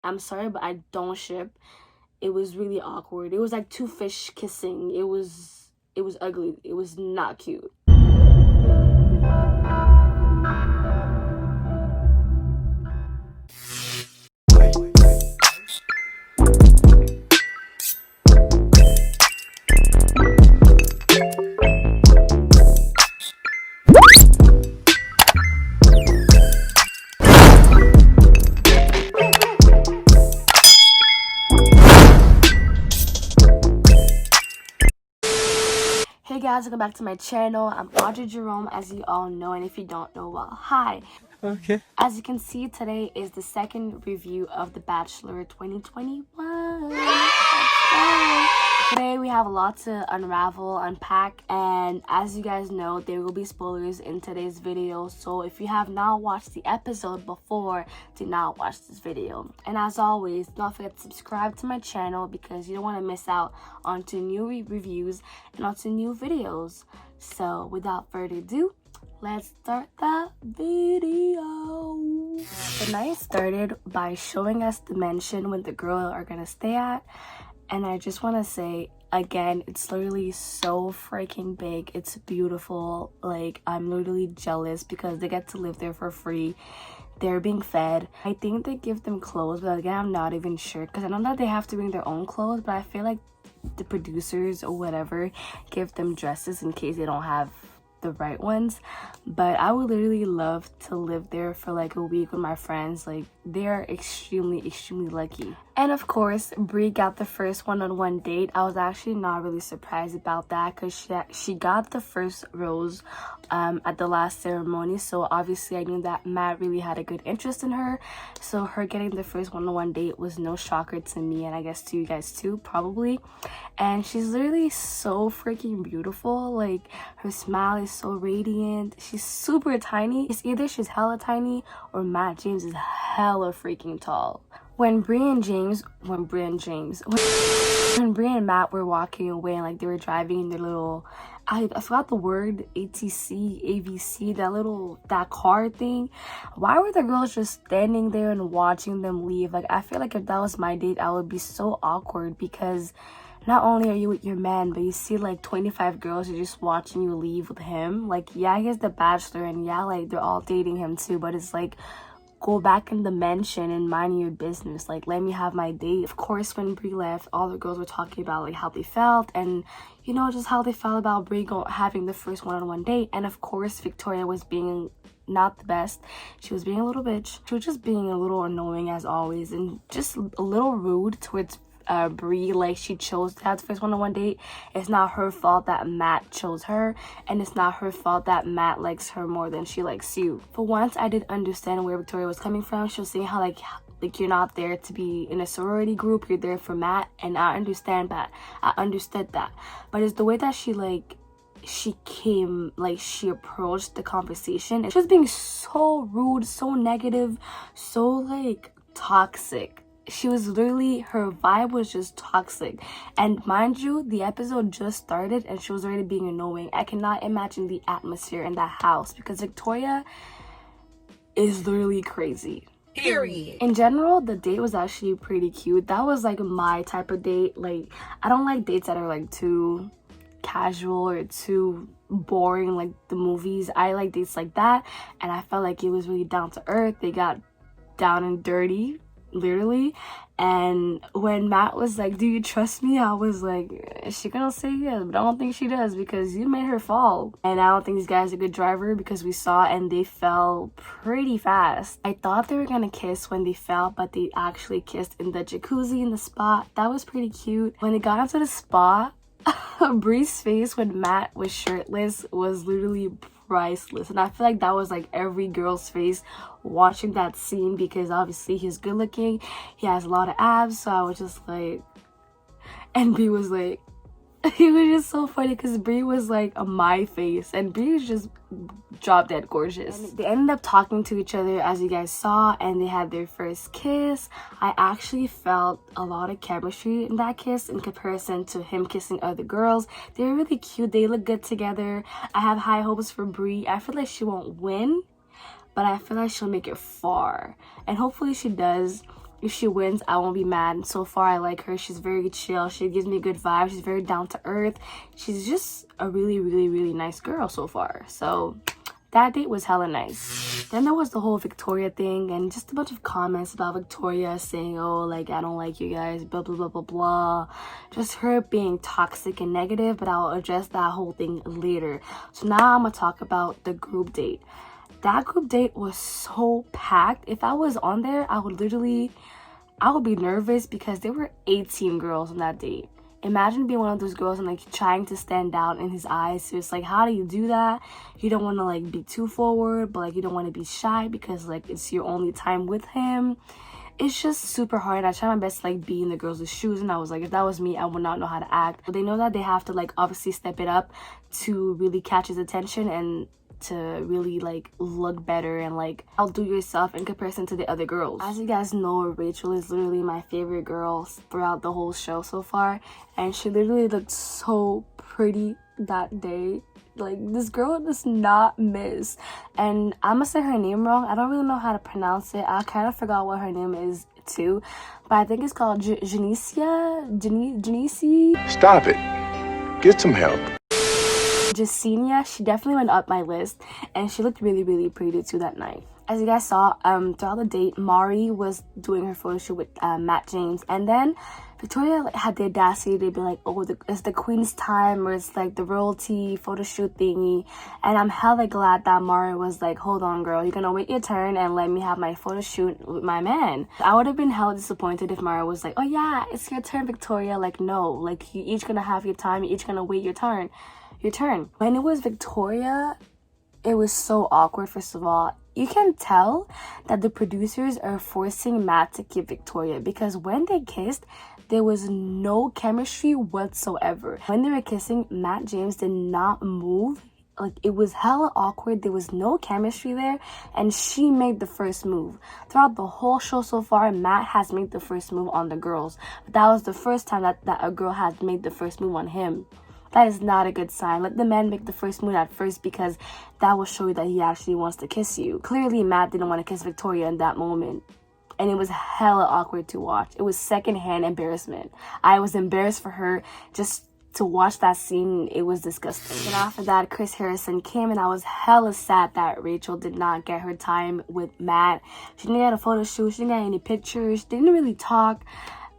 I'm sorry, but I don't ship. It was really awkward. It was like two fish kissing. It was ugly. It was not cute. Hey guys, welcome back to my channel. I'm Audrey Jerome, as you all know, and if you don't know, well, hi. Okay. As you can see, today is the second review of The Bachelor 2021. Let's go. Today we have a lot to unravel, unpack, and as you guys know, there will be spoilers in today's video. So if you have not watched the episode before, do not watch this video. And as always, don't forget to subscribe to my channel because you don't want to miss out on new reviews and onto new videos. So without further ado, let's start the video. The night started by showing us the mansion when the girls are gonna stay at, and I just want to say again, it's literally so freaking big. It's beautiful. Like, I'm literally jealous because they get to live there for free. They're being fed. I think they give them clothes, but again, I'm not even sure because I know that they have to bring their own clothes, but I feel like the producers or whatever give them dresses in case they don't have the right ones. But I would literally love to live there for like a week with my friends. Like, they're extremely lucky. And of course, Brie got the first one-on-one date. I was actually not really surprised about that because she got the first rose at the last ceremony. So obviously I knew that Matt really had a good interest in her. So her getting the first one-on-one date was no shocker to me, and I guess to you guys too, probably. And she's literally so freaking beautiful. Like, her smile is so radiant. She's super tiny. It's either she's hella tiny or Matt James is hella freaking tall. When Brie and Matt were walking away and like they were driving in their little, I forgot the word, AVC, that car thing. Why were the girls just standing there and watching them leave? Like, I feel like if that was my date, I would be so awkward because not only are you with your man, but you see like 25 girls are just watching you leave with him. Like, yeah, he's the bachelor and yeah, like they're all dating him too, but it's like, go back in the mansion and mind your business. Like, let me have my date. Of course, when Brie left, all the girls were talking about like how they felt and, you know, just how they felt about Brie having the first one-on-one date. And of course, Victoria was being not the best. She was being a little bitch. She was just being a little annoying as always and just a little rude towards Brie. Like, she chose to have the first one-on-one date. It's not her fault that Matt chose her, and it's not her fault that Matt likes her more than she likes you. For once, I did understand where Victoria was coming from. She was saying how like you're not there to be in a sorority group, you're there for Matt, and I understand that. I understood that, but it's the way that she approached the conversation, and she was being so rude, so negative, so like toxic. She was literally, her vibe was just toxic. And mind you, the episode just started and she was already being annoying. I cannot imagine the atmosphere in that house because Victoria is literally crazy. Period. In general, the date was actually pretty cute. That was like my type of date. Like, I don't like dates that are like too casual or too boring like the movies. I like dates like that, and I felt like it was really down to earth. They got down and dirty, literally. And when Matt was like, do you trust me, I was like, is she gonna say yes? But I don't think she does because you made her fall. And I don't think this guy's a good driver because we saw and they fell pretty fast. I thought they were gonna kiss when they fell, but they actually kissed in the jacuzzi in the spa. That was pretty cute. When they got into the spa, Brie's face when Matt was shirtless was literally priceless, and I feel like that was like every girl's face watching that scene because obviously he's good looking, he has a lot of abs. So I was just like, and Brie was like, it was just so funny because Brie was like my face and Brie was just drop dead gorgeous. And they ended up talking to each other, as you guys saw, and they had their first kiss. I actually felt a lot of chemistry in that kiss in comparison to him kissing other girls. They were really cute. They look good together. I have high hopes for Brie. I feel like she won't win, but I feel like she'll make it far, and hopefully she does. if she wins, I won't be mad. So far, I like her. She's very chill. She gives me good vibes. She's very down to earth. She's just a really, really, really nice girl so far. So that date was hella nice. Then there was the whole Victoria thing and just a bunch of comments about Victoria saying, oh, like, I don't like you guys, blah, blah, blah, blah, blah. Just her being toxic and negative, but I'll address that whole thing later. So now I'm gonna talk about the group date. That group date was so packed. If I was on there, I would be nervous because there were 18 girls on that date. Imagine being one of those girls and like trying to stand out in his eyes. So it's like, how do you do that? You don't want to like be too forward, but like you don't want to be shy because like it's your only time with him. It's just super hard. I try my best to like be in the girls' shoes, and I was like, if that was me, I would not know how to act. But they know that they have to like obviously step it up to really catch his attention and to really like look better and like outdo yourself in comparison to the other girls. As you guys know, Rachel is literally my favorite girl throughout the whole show so far, and she literally looked so pretty that day. Like, this girl does not miss. And I'm gonna say her name wrong. I don't really know how to pronounce it. I kind of forgot what her name is too, but I think it's called Janicia. Stop it. Get some help. Jasenia. She definitely went up my list, and she looked really, really pretty too that night. As you guys saw, throughout the date, Mari was doing her photo shoot with Matt James, and then Victoria had the audacity to be like, oh, it's the queen's time, or it's like the royalty photo shoot thingy. And I'm hella glad that Mari was like, hold on, girl, you're gonna wait your turn and let me have my photo shoot with my man. I would have been hella disappointed if Mari was like, oh yeah, it's your turn, Victoria. Like, no, like, you each gonna have your time, you each gonna wait your turn. When it was Victoria, it was so awkward. First of all, you can tell that the producers are forcing Matt to keep Victoria, because when they kissed, there was no chemistry whatsoever. When they were kissing, Matt James did not move. Like, it was hella awkward. There was no chemistry there, and she made the first move. Throughout the whole show so far, Matt has made the first move on the girls, but that was the first time that a girl had made the first move on him. That is not a good sign. Let the man make the first move at first, because that will show you that he actually wants to kiss you. Clearly, Matt didn't want to kiss Victoria in that moment, and it was hella awkward to watch. It was secondhand embarrassment. I was embarrassed for her just to watch that scene. It was disgusting. And after that, Chris Harrison came, and I was hella sad that Rachel did not get her time with Matt. She didn't get a photo shoot. She didn't get any pictures. She didn't really talk.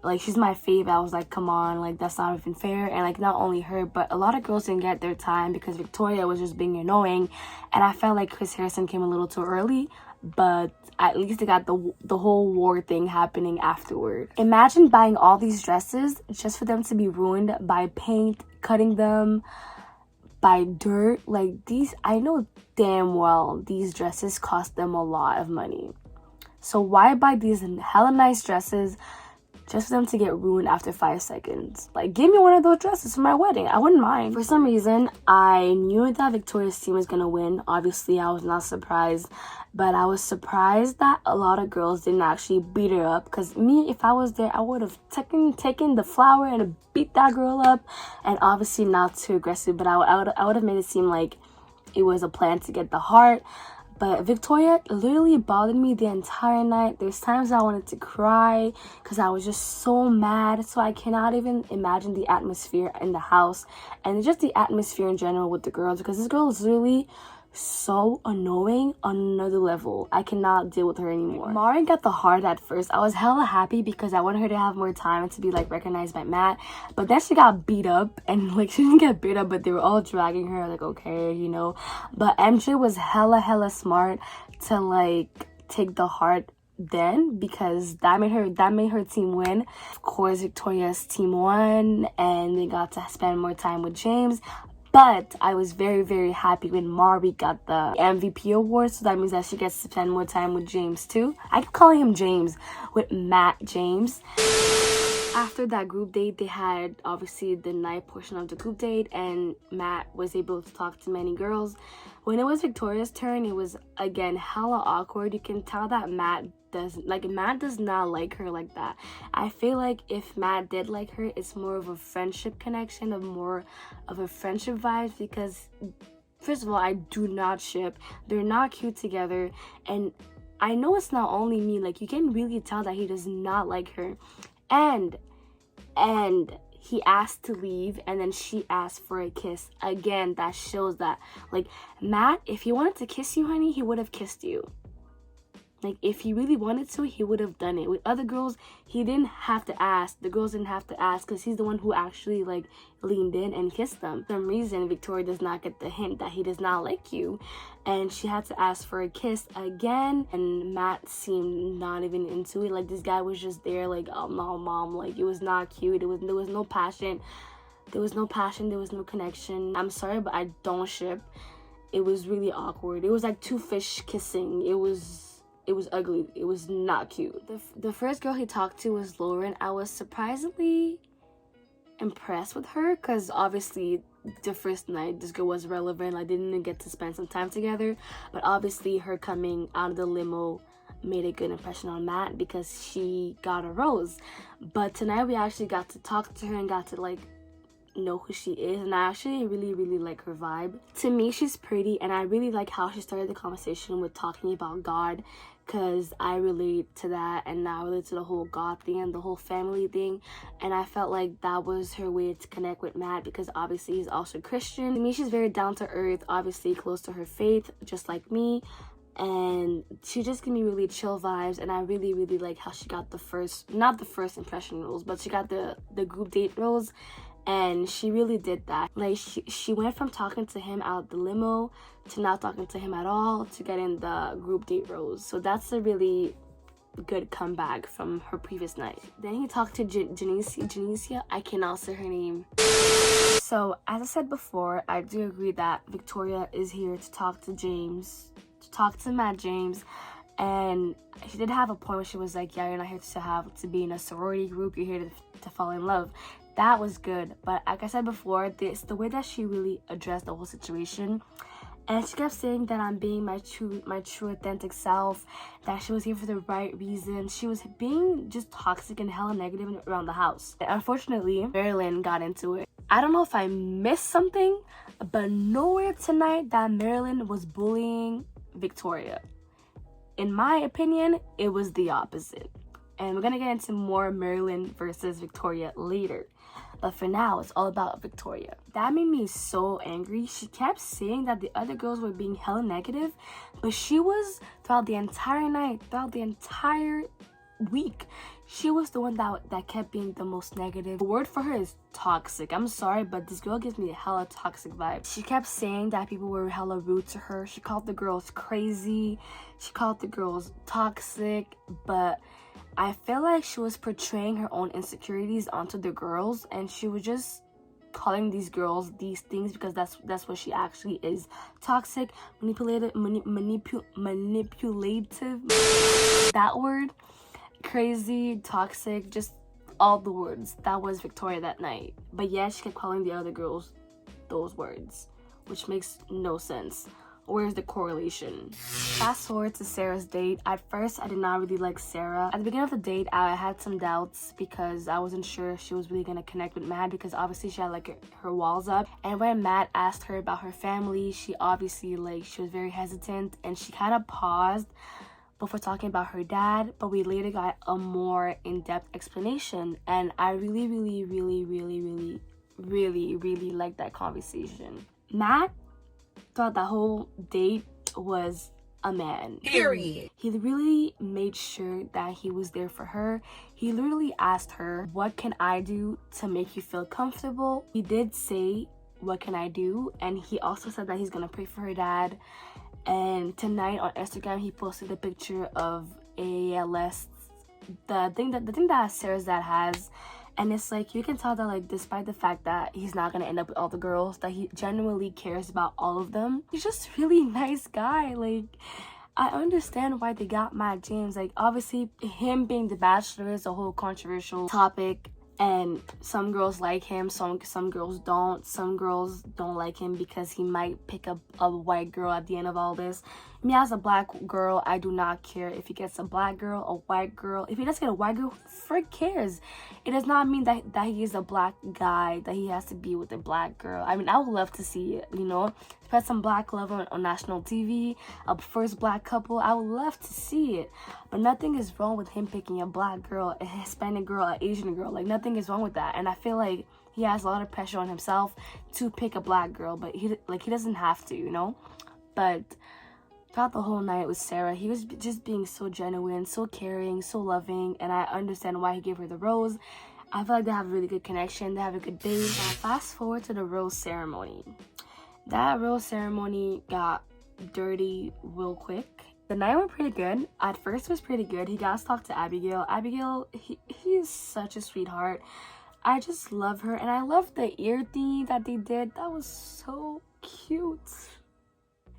Like, she's my fave. I was like, come on, like, that's not even fair. And like, not only her, but a lot of girls didn't get their time because Victoria was just being annoying. And I felt like Chris Harrison came a little too early, but at least they got the whole war thing happening afterward. Imagine buying all these dresses just for them to be ruined by paint, cutting them, by dirt. Like, these, I know damn well these dresses cost them a lot of money. So why buy these hella nice dresses just for them to get ruined after 5 seconds? Like, give me one of those dresses for my wedding. I wouldn't mind. For some reason, I knew that Victoria's team was gonna win. Obviously, I was not surprised, but I was surprised that a lot of girls didn't actually beat her up, because me, if I was there, I would have taken the flower and beat that girl up. And obviously not too aggressive, but I would have made it seem like it was a plan to get the heart. But Victoria literally bothered me the entire night. There's times I wanted to cry because I was just so mad. So I cannot even imagine the atmosphere in the house and just the atmosphere in general with the girls, because this girl is literally so annoying on another level. I cannot deal with her anymore. Mari got the heart at first. I was hella happy because I wanted her to have more time and to be like recognized by Matt, but then she got beat up, and like, she didn't get beat up, but they were all dragging her, like, okay, you know. But MJ was hella smart to like take the heart then, because that made her team win. Of course, Victoria's team won, and they got to spend more time with James. But I was very happy when Mari got the MVP award, so that means that she gets to spend more time with James too. I keep calling him James, with Matt James. After that group date, they had obviously the night portion of the group date, and Matt was able to talk to many girls. When it was Victoria's turn, it was again hella awkward. You can tell that Matt does not like her like that. I feel like if Matt did like her, it's more of a friendship connection, of more of a friendship vibe, because first of all, I do not ship. They're not cute together, and I know it's not only me. Like, you can really tell that he does not like her. And he asked to leave, and then she asked for a kiss. Again, that shows that, like, Matt, if he wanted to kiss you, honey, he would have kissed you. Like, if he really wanted to, he would have done it. With other girls, he didn't have to ask. The girls didn't have to ask because he's the one who actually, like, leaned in and kissed them. For some reason, Victoria does not get the hint that he does not like you. And she had to ask for a kiss again. And Matt seemed not even into it. Like, this guy was just there, like, oh, no, mom. Like, it was not cute. There was no passion. There was no passion. There was no connection. I'm sorry, but I don't ship. It was really awkward. It was like two fish kissing. It was ugly. It was not cute. The first girl he talked to was Lauren. I was surprisingly impressed with her because obviously the first night this girl was relevant. I didn't even get to spend some time together, but obviously her coming out of the limo made a good impression on Matt because she got a rose. But tonight we actually got to talk to her and got to, like, know who she is, and I actually really like her vibe. To me, she's pretty, and I really like how she started the conversation with talking about God, because I relate to that, and I relate to the whole God thing and the whole family thing, and I felt like that was her way to connect with Matt because obviously he's also Christian. To me, she's very down to earth, obviously close to her faith, just like me, and she just gave me really chill vibes. And I really like how she got the first, not the first impression rose, but she got the group date rose. And she really did that. Like, she went from talking to him out the limo to not talking to him at all to getting the group date rose. So that's a really good comeback from her previous night. Then he talked to Janicia. I cannot say her name. So as I said before, I do agree that Victoria is here to talk to James, to talk to Matt James. And she did have a point where she was like, yeah, you're not here to be in a sorority group, you're here to fall in love. That was good, but like I said before, the way that she really addressed the whole situation, and she kept saying that I'm being my true authentic self, that she was here for the right reasons. She was being just toxic and hella negative around the house. And unfortunately, Marilyn got into it. I don't know if I missed something, but nowhere tonight that Marilyn was bullying Victoria. In my opinion, it was the opposite. And we're gonna get into more Marilyn versus Victoria later. But for now, it's all about Victoria. That made me so angry. She kept saying that the other girls were being hella negative, but she was, throughout the entire night, throughout the entire week, she was the one that kept being the most negative. The word for her is toxic. I'm sorry, but this girl gives me a hella toxic vibe. She kept saying that people were hella rude to her. She called the girls crazy. She called the girls toxic, but I feel like she was portraying her own insecurities onto the girls, and she was just calling these girls these things because that's what she actually is. Toxic, manipulative, that word, crazy, toxic, just all the words. That was Victoria that night. But yeah, she kept calling the other girls those words, which makes no sense. Where's the correlation? Fast forward to Sarah's date. At first, I did not really like Sarah. At the beginning of the date, I had some doubts because I wasn't sure if she was really gonna connect with Matt because obviously she had like her walls up. And when Matt asked her about her family, she obviously she was very hesitant and she kind of paused before talking about her dad. But we later got a more in-depth explanation, and I really liked that conversation. Matt thought the whole date was a man. Period. He really made sure that he was there for her. He literally asked her, what can I do to make you feel comfortable? He did say, what can I do? And he also said that he's gonna pray for her dad. And tonight on Instagram, he posted a picture of ALS, the thing that Sarah's dad has. And it's like, you can tell that, like, despite the fact that he's not gonna end up with all the girls, that he genuinely cares about all of them. He's just really nice guy. Like, I understand why they got Matt James. Like, obviously, him being the Bachelor is a whole controversial topic, and some girls like him, some girls don't. Some girls don't like him because he might pick up a white girl at the end of all this. Me as a black girl, I do not care if he gets a black girl, a white girl. If he doesn't get a white girl, who the frick cares? It does not mean that he is a black guy, that he has to be with a black girl. I mean, I would love to see it, you know? Spread some black love on national TV, a first black couple. I would love to see it. But nothing is wrong with him picking a black girl, a Hispanic girl, an Asian girl. Like, nothing is wrong with that. And I feel like he has a lot of pressure on himself to pick a black girl, but he doesn't have to, you know? But throughout the whole night with Sarah, he was just being so genuine, so caring, so loving, and I understand why he gave her the rose. I feel like they have a really good connection. They have a good date. Fast forward to the rose ceremony. That rose ceremony got dirty real quick. The night went pretty good. At first, it was pretty good. He got to talk to Abigail. Abigail, he is such a sweetheart. I just love her, and I love the ear thingy that they did. That was so cute.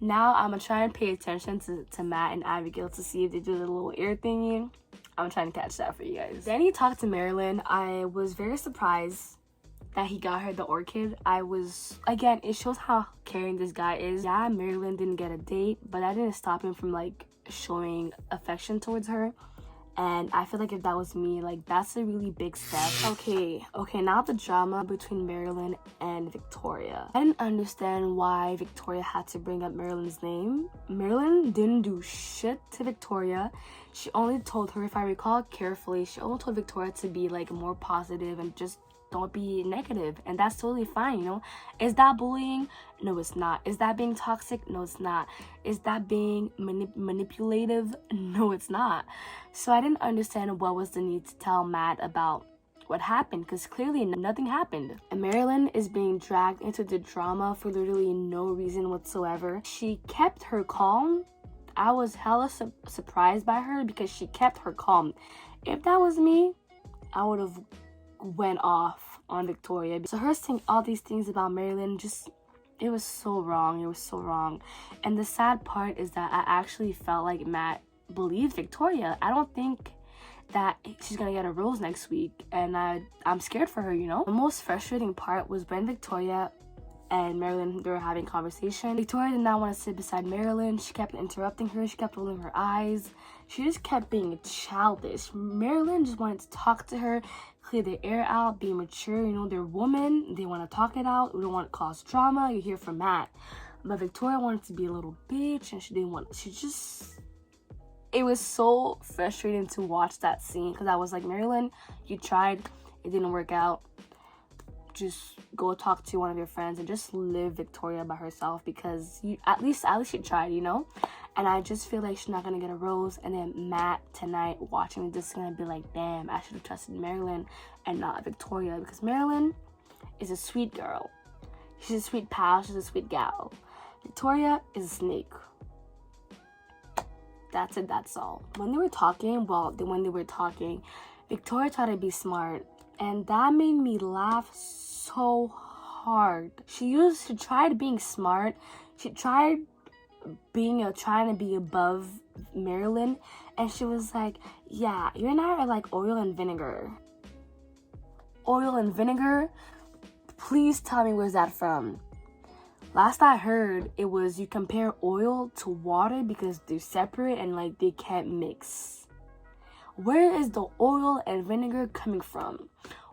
Now I'm gonna try and pay attention to Matt and Abigail to see if they do the little ear thingy. I'm trying to catch that for you guys. Then he talked to Marilyn. I was very surprised that he got her the orchid. Again, it shows how caring this guy is. Yeah, Marilyn didn't get a date, but that didn't stop him from like showing affection towards her. And I feel like if that was me, like, that's a really big step. Okay, now the drama between Marilyn and Victoria. I didn't understand why Victoria had to bring up Marilyn's name. Marilyn didn't do shit to Victoria. She only told her, if I recall carefully, she only told Victoria to be like more positive and just don't be negative, and that's totally fine, you know? Is that bullying? No, it's not. Is that being toxic? No, it's not. Is that being manipulative? No, it's not. So I didn't understand what was the need to tell Matt about what happened, because clearly nothing happened. And Marilyn is being dragged into the drama for literally no reason whatsoever. She kept her calm. I was hella surprised by her because she kept her calm. If that was me, I would have went off on Victoria. So her saying all these things about Marilyn, it was so wrong. And the sad part is that I actually felt like Matt believed Victoria. I don't think that she's gonna get a rose next week, and I'm scared for her, you know? The most frustrating part was when Victoria and Marilyn, they were having conversation. Victoria did not want to sit beside Marilyn. She kept interrupting her. She kept rolling her eyes. She just kept being childish. Marilyn just wanted to talk to her, clear the air out, be mature. You know, they're women. They want to talk it out. We don't want to cause drama. You hear from Matt. But Victoria wanted to be a little bitch, and it was so frustrating to watch that scene, because I was like, Marilyn, you tried. It didn't work out. Just go talk to one of your friends and just leave Victoria by herself, because you at least she tried, you know? And I just feel like she's not gonna get a rose. And then Matt tonight watching this is gonna be like, damn, I should have trusted Marilyn and not Victoria, because Marilyn is a sweet girl. She's a sweet pal. She's a sweet gal. Victoria is a snake. That's it. That's all. When they were talking, Victoria tried to be smart. And that made me laugh so hard. She tried being smart. She tried trying to be above Marilyn. And she was like, yeah, you and I are like oil and vinegar. Oil and vinegar? Please tell me where's that from. Last I heard, it was you compare oil to water because they're separate and like they can't mix. Where is the oil and vinegar coming from?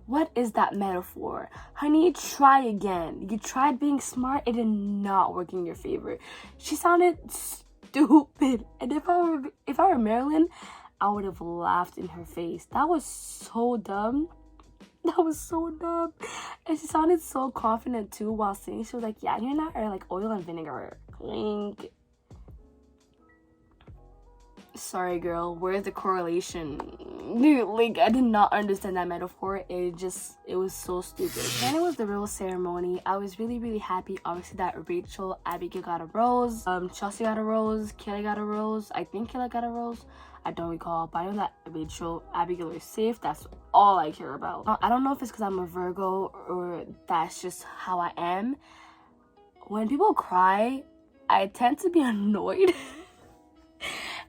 What is that metaphor? Honey, try again. You tried being smart, it did not work in your favor. She sounded stupid. And if I were Marilyn, I would have laughed in her face. That was so dumb. And she sounded so confident too while saying. She was like, yeah, you and I are like oil and vinegar. Clink. Sorry, girl. Where's the correlation? Dude, like, I did not understand that metaphor. It was so stupid. Then it was the rose ceremony. I was really, really happy, obviously, that Abigail got a rose. Chelsea got a rose. Kelly got a rose. I think Kelly got a rose. I don't recall, but I know that Abigail is safe. That's all I care about. I don't know if it's because I'm a Virgo or that's just how I am. When people cry, I tend to be annoyed.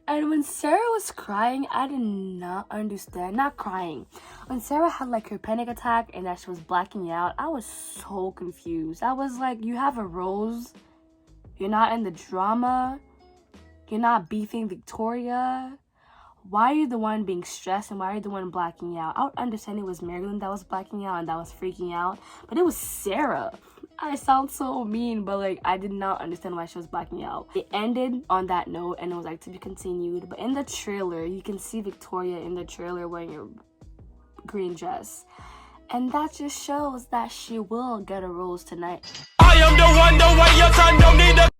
And when Sarah was crying, I did not understand. Not crying. When Sarah had like her panic attack and that she was blacking out, I was so confused. I was like, you have a rose. You're not in the drama. You're not beefing Victoria. Why are you the one being stressed and why are you the one blacking out? I would understand it was Marilyn that was blacking out and that was freaking out, but it was Sarah. I sound so mean, but like I did not understand why she was blacking out. It ended on that note and it was like to be continued, but in the trailer you can see Victoria in the trailer wearing a green dress, and that just shows that she will get a rose tonight. I am the way your son don't need a...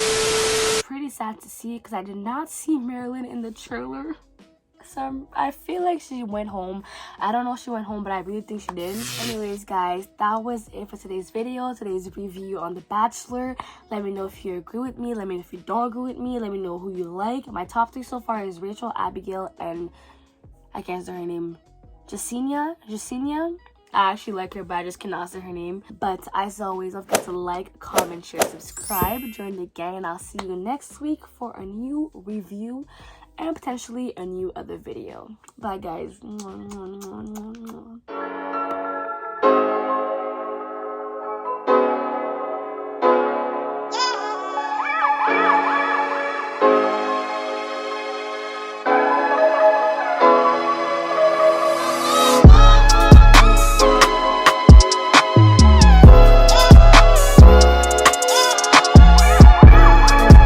Pretty sad to see because I did not see Marilyn in the trailer. So I feel like she went home. I don't know if she went home, but I really think she did. Anyways, guys, that was it for today's video, today's review on The Bachelor. Let me know if you agree with me. Let me know if you don't agree with me. Let me know who you like. My top 3 so far is Rachel, Abigail, and I can't say her name. Jasenia? I actually like her, but I just cannot say her name. But as always, don't forget to like, comment, share, subscribe, join the gang, and I'll see you next week for a new review and potentially a new other video. Bye, guys.